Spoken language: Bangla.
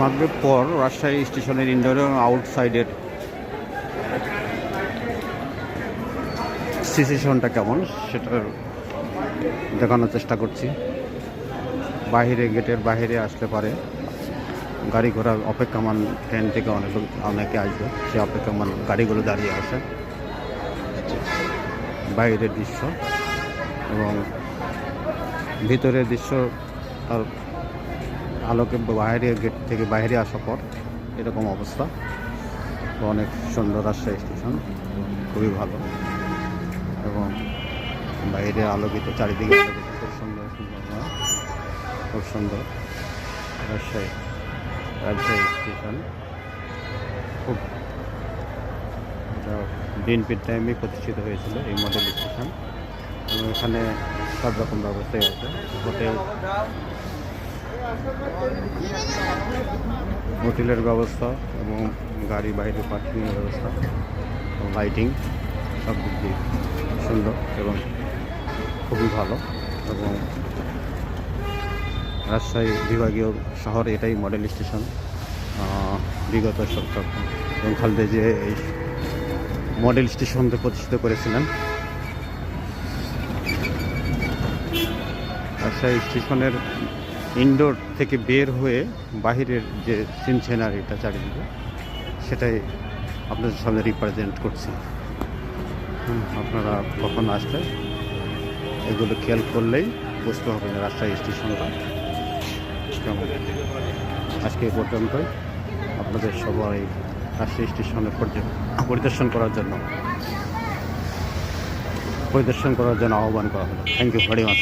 মাগরিব পর রাজশাহী স্টেশনের ইনডোর এবং আউটসাইডের সিচুয়েশনটা কেমন সেটার দেখানোর চেষ্টা করছি। বাহিরে গেটের বাহিরে আসলে পারে গাড়ি ঘোড়া অপেক্ষমান, ট্রেন থেকে অনেকে আসবে, সে অপেক্ষমান গাড়িগুলো দাঁড়িয়ে আছে। বাইরের দৃশ্য এবং ভিতরের দৃশ্য তার আলোকে বাইরে গেট থেকে বাইরে আসার পর এরকম অবস্থা। অনেক সুন্দর রাজশাহী স্টেশন, খুবই ভালো এবং বাইরে আলোকিত, চারিদিকে আলোকিত, খুব সুন্দর সুন্দর, খুব সুন্দর রাজশাহী স্টেশন। খুব বিএনপির টাইমে প্রতিষ্ঠিত হয়েছিল এই মডেল স্টেশন এবং এখানে সব রকম ব্যবস্থাই আছে, হোটেলের ব্যবস্থা এবং গাড়ি বাইরে পার্কিংয়ের ব্যবস্থা, লাইটিং সব দিক দিয়ে সুন্দর এবং খুবই ভালো। এবং রাজশাহী বিভাগীয় শহর এটাই মডেল স্টেশন। বিগত সরকার এবং খালেদা জিয়া এই মডেল স্টেশনকে প্রতিষ্ঠিত করেছিলেন। রাজশাহী স্টেশনের ইনডোর থেকে বের হয়ে বাহিরের যে সিনারিটা চারিদিকে, সেটাই আপনাদের সামনে রিপ্রেজেন্ট করছি। আপনারা কখন আসলে এগুলো খেয়াল করলেই বুঝতে হবে যে রাজশাহী স্টেশনটা কেমন। আজকে এই পর্যন্তই। আপনাদের সবাই রাজশাহী স্টেশনে পরিদর্শন করার জন্য আহ্বান করা হলো। Thank you very much.